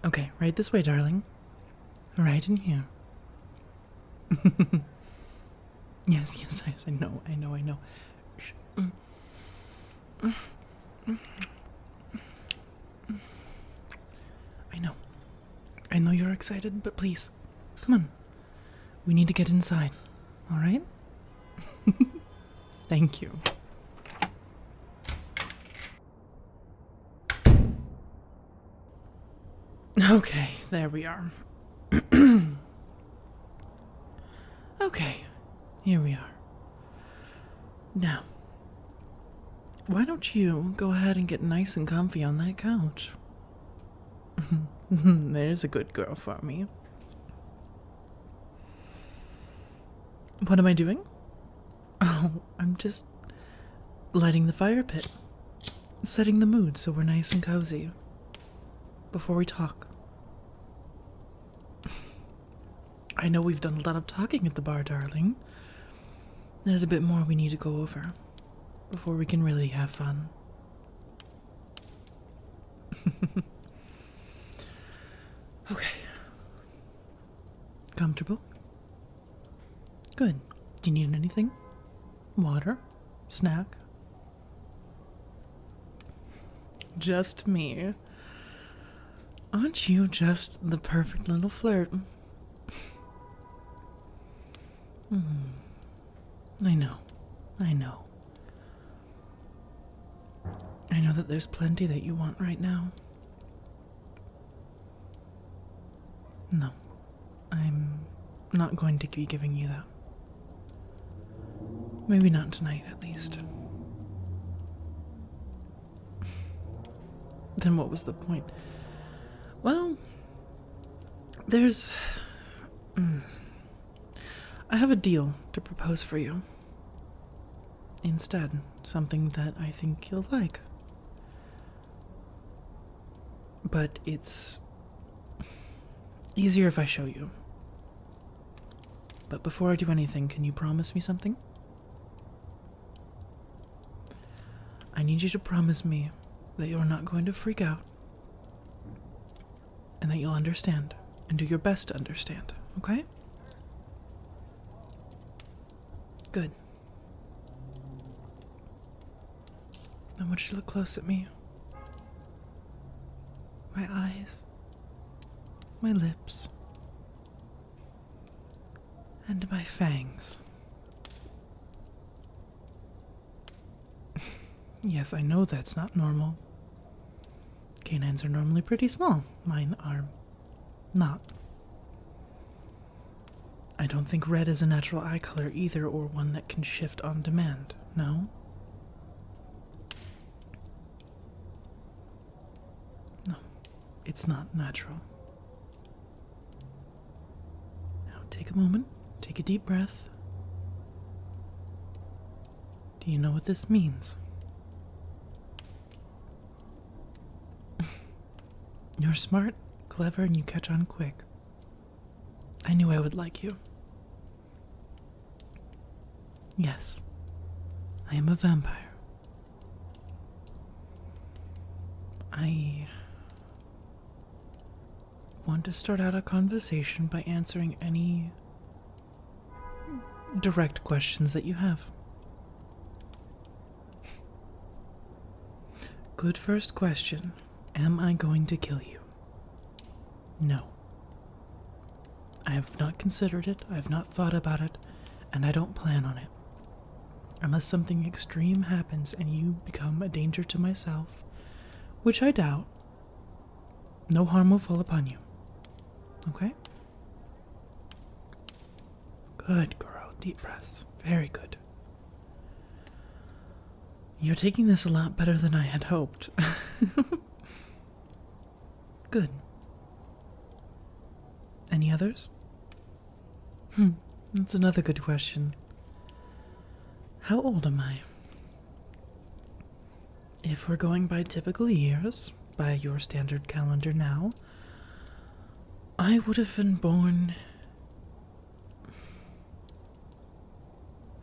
Okay, right this way, darling. Right in here. Yes, yes, yes, I know, I know, I know. Shh. I know. I know you're excited, but please, come on. We need to get inside, alright? Thank you. Okay, there we are. Okay, here we are. Now, why don't you go ahead and get nice and comfy on that couch? There's a good girl for me. What am I doing? Oh, I'm just lighting the fire pit, setting the mood so we're nice and cozy before we talk. I know we've done a lot of talking at the bar, darling. There's a bit more we need to go over before we can really have fun. Okay. Comfortable? Good. Do you need anything? Water? Snack? Just me. Aren't you just the perfect little flirt? I know. I know. I know that there's plenty that you want right now. No. I'm not going to be giving you that. Maybe not tonight, at least. Then what was the point? Well, there's... I have a deal to propose for you. Instead, something that I think you'll like. But it's easier if I show you. But before I do anything, can you promise me something? I need you to promise me that you're not going to freak out. And that you'll understand. And do your best to understand, okay? Good. I want you to look close at me. My eyes. My lips. And my fangs. Yes, I know that's not normal. Canines are normally pretty small. Mine are not. I don't think red is a natural eye color either, or one that can shift on demand, no? No, it's not natural. Now take a moment, take a deep breath. Do you know what this means? You're smart, clever, and you catch on quick. I knew I would like you. Yes, I am a vampire. I want to start out a conversation by answering any direct questions that you have. Good first question. Am I going to kill you? No. I have not considered it, I have not thought about it, and I don't plan on it. Unless something extreme happens and you become a danger to myself, which I doubt, no harm will fall upon you. Okay? Good girl, deep breaths. Very good. You're taking this a lot better than I had hoped. Good. Any others? That's another good question. How old am I? If we're going by typical years, by your standard calendar now, I would have been born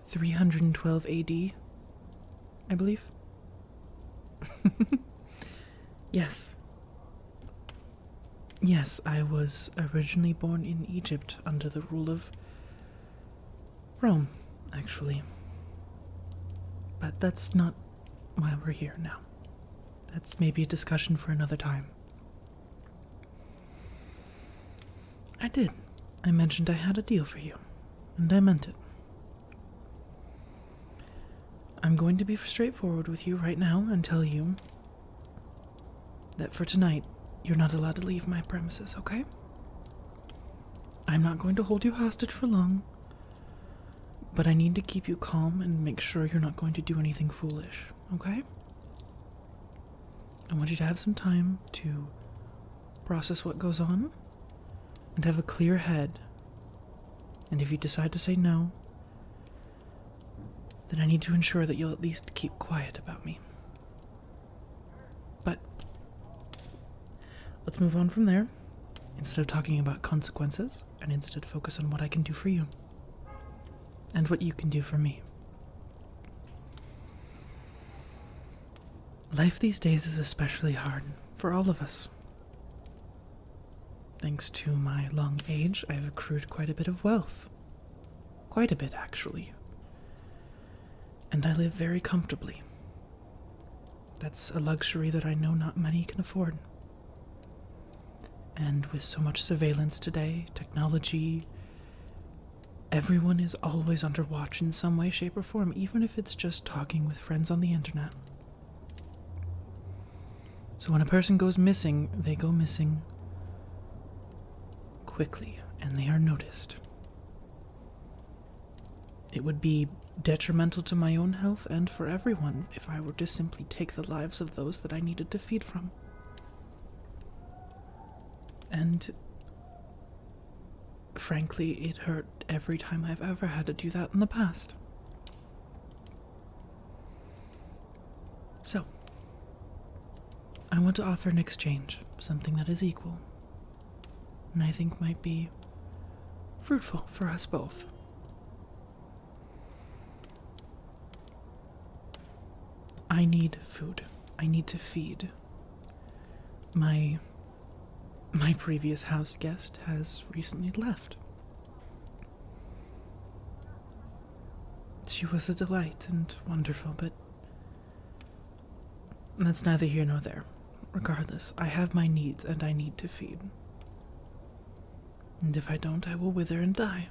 312 AD, I believe. Yes. Yes, I was originally born in Egypt under the rule of Rome, actually. But that's not why we're here now. That's maybe a discussion for another time. I did. I mentioned I had a deal for you, and I meant it. I'm going to be straightforward with you right now and tell you that for tonight, you're not allowed to leave my premises, okay? I'm not going to hold you hostage for long, but I need to keep you calm and make sure you're not going to do anything foolish, okay? I want you to have some time to process what goes on and have a clear head. And if you decide to say no, then I need to ensure that you'll at least keep quiet about me. But let's move on from there. Instead of talking about consequences, and instead focus on what I can do for you. And what you can do for me. Life these days is especially hard for all of us. Thanks to my long age, I've accrued quite a bit of wealth. Quite a bit, actually. And I live very comfortably. That's a luxury that I know not many can afford. And with so much surveillance today, technology, everyone is always under watch in some way, shape, or form, even if it's just talking with friends on the internet. So when a person goes missing, they go missing quickly, and they are noticed. It would be detrimental to my own health and for everyone if I were to simply take the lives of those that I needed to feed from. And frankly, it hurt every time I've ever had to do that in the past. So, I want to offer an exchange, something that is equal, and I think might be fruitful for us both. I need food. I need to feed. My previous house guest has recently left. She was a delight and wonderful, but that's neither here nor there. Regardless, I have my needs and I need to feed. And if I don't, I will wither and die.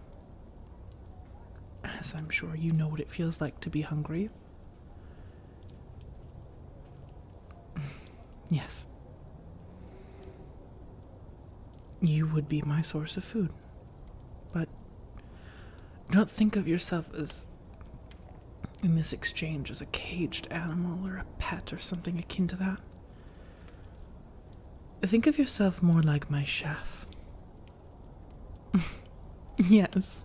As I'm sure you know what it feels like to be hungry. Yes. You would be my source of food. But don't think of yourself as, in this exchange, as a caged animal or a pet or something akin to that. Think of yourself more like my chef. Yes.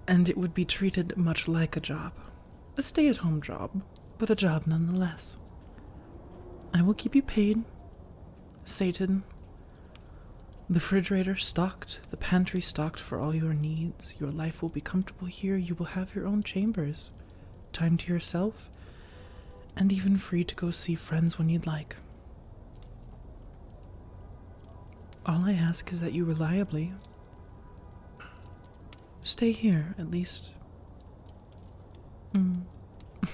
And it would be treated much like a job. A stay-at-home job, but a job nonetheless. I will keep you paid, sated, the refrigerator stocked, the pantry stocked for all your needs. Your life will be comfortable here. You will have your own chambers, time to yourself, and even free to go see friends when you'd like. All I ask is that you reliably stay here, at least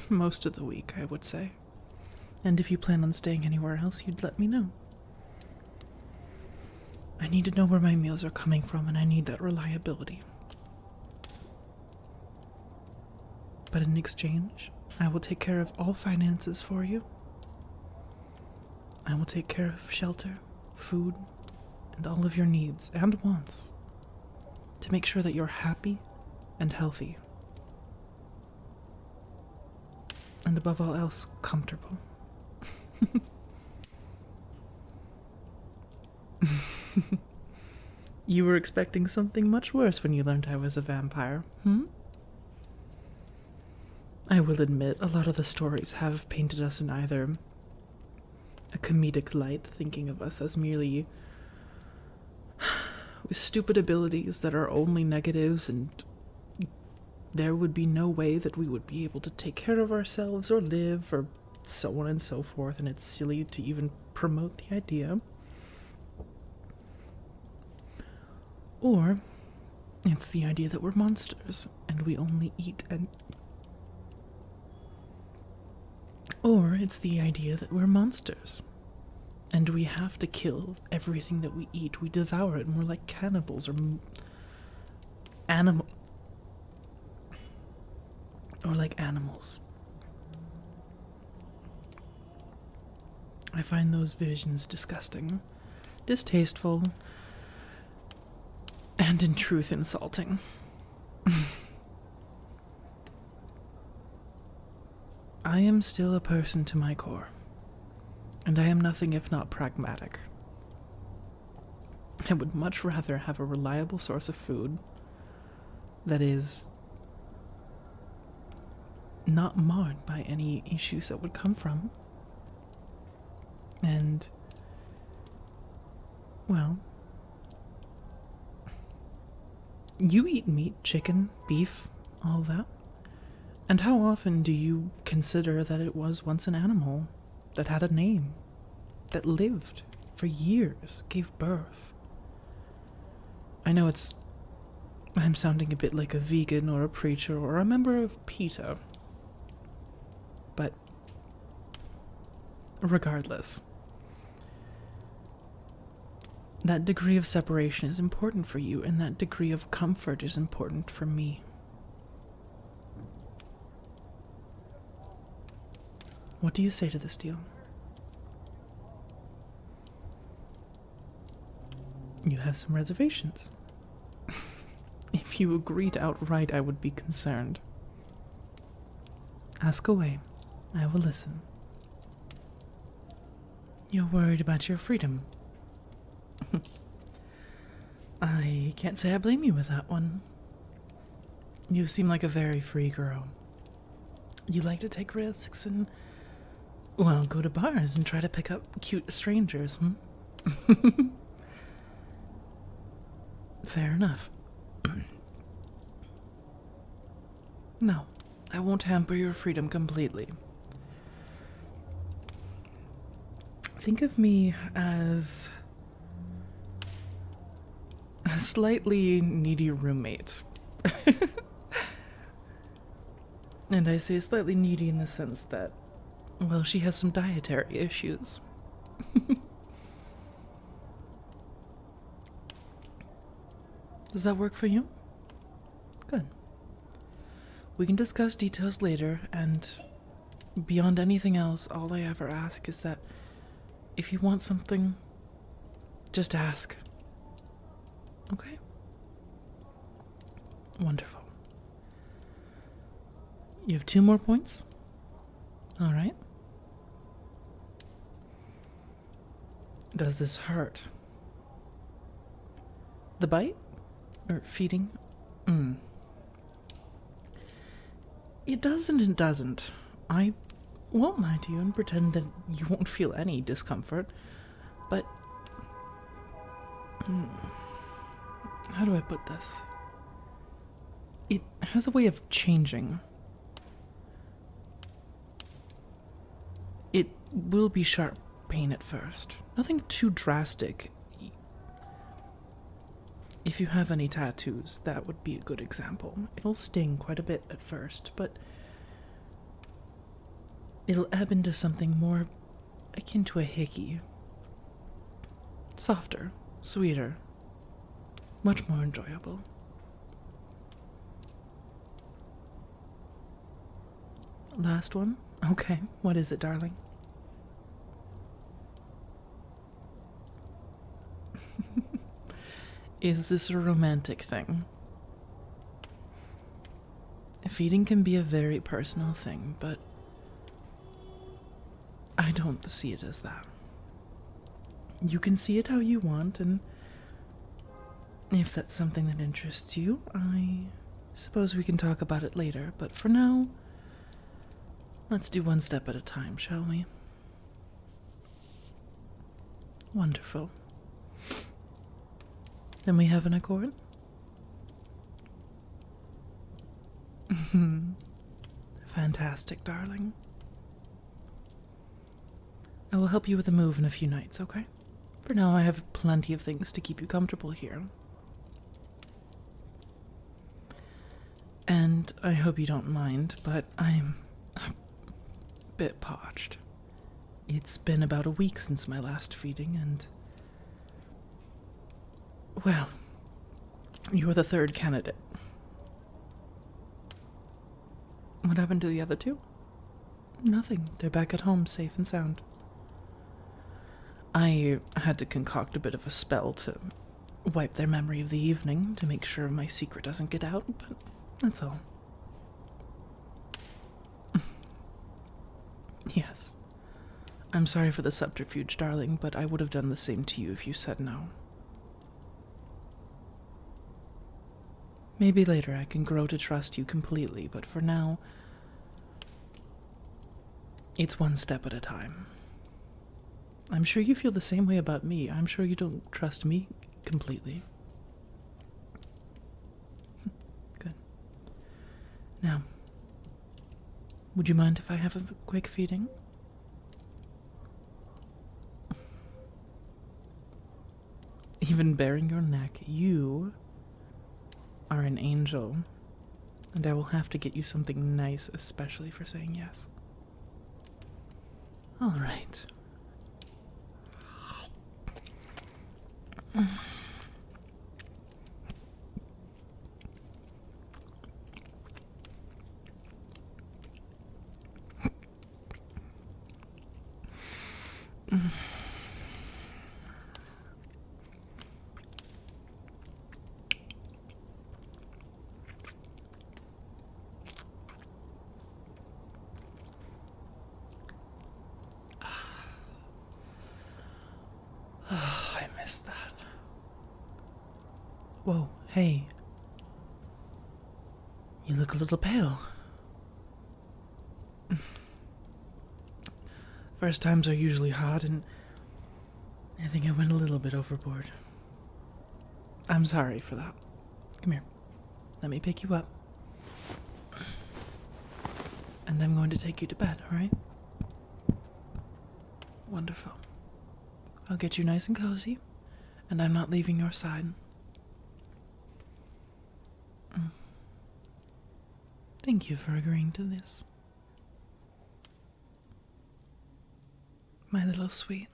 most of the week, I would say. And if you plan on staying anywhere else, you'd let me know. I need to know where my meals are coming from, and I need that reliability. But in exchange, I will take care of all finances for you. I will take care of shelter, food, and all of your needs and wants to make sure that you're happy and healthy. And above all else, comfortable. You were expecting something much worse when you learned I was a vampire, I will admit, a lot of the stories have painted us in either a comedic light, thinking of us as merely with stupid abilities that are only negatives, and there would be no way that we would be able to take care of ourselves or live, or so on and so forth, and it's silly to even promote the idea. Or it's the idea that we're monsters and we only eat and. Or it's the idea that we're monsters and we have to kill everything that we eat. We devour it and we're like cannibals or animal. Or like animals. I find those visions disgusting, distasteful, and in truth insulting. I am still a person to my core, and I am nothing if not pragmatic. I would much rather have a reliable source of food that is not marred by any issues that would come from. And, well, you eat meat, chicken, beef, all that. And how often do you consider that it was once an animal that had a name, that lived for years, gave birth? I know I'm sounding a bit like a vegan or a preacher or a member of PETA, but regardless, that degree of separation is important for you, and that degree of comfort is important for me. What do you say to this deal? You have some reservations. If you agreed outright, I would be concerned. Ask away. I will listen. You're worried about your freedom. I can't say I blame you with that one. You seem like a very free girl. You like to take risks and, well, go to bars and try to pick up cute strangers, Fair enough. No, I won't hamper your freedom completely. Think of me as a slightly needy roommate. And I say slightly needy in the sense that, well, she has some dietary issues. Does that work for you? Good. We can discuss details later, and beyond anything else, all I ever ask is that if you want something, just ask. Okay? Wonderful. You have 2 more points? Alright. Does this hurt? The bite? Or feeding? It does and it doesn't. I won't lie to you and pretend that you won't feel any discomfort, but how do I put this? It has a way of changing. It will be sharp pain at first. Nothing too drastic. If you have any tattoos, that would be a good example. It'll sting quite a bit at first, but it'll ebb into something more akin to a hickey. Softer, sweeter, much more enjoyable. Last one? Okay, what is it, darling? Is this a romantic thing? Feeding can be a very personal thing, but I don't see it as that. You can see it how you want, and if that's something that interests you, I suppose we can talk about it later, but for now, let's do one step at a time, shall we? Wonderful. Then we have an accord? Fantastic, darling. I will help you with the move in a few nights, okay? For now, I have plenty of things to keep you comfortable here. And I hope you don't mind, but I'm a bit parched. It's been about a week since my last feeding, and... well, you were the third candidate. What happened to the other two? Nothing. They're back at home, safe and sound. I had to concoct a bit of a spell to wipe their memory of the evening to make sure my secret doesn't get out, but that's all. Yes. I'm sorry for the subterfuge, darling, but I would have done the same to you if you said no. Maybe later I can grow to trust you completely, but for now, it's one step at a time. I'm sure you feel the same way about me. I'm sure you don't trust me completely. Good. Now, would you mind if I have a quick feeding? Even bearing your neck, you are an angel, and I will have to get you something nice, especially for saying yes. All right. I missed that. Whoa, hey. You look a little pale. First times are usually hard, and I think I went a little bit overboard. I'm sorry for that. Come here. Let me pick you up. And I'm going to take you to bed, alright? Wonderful. I'll get you nice and cozy, and I'm not leaving your side. Thank you for agreeing to this. My little sweet.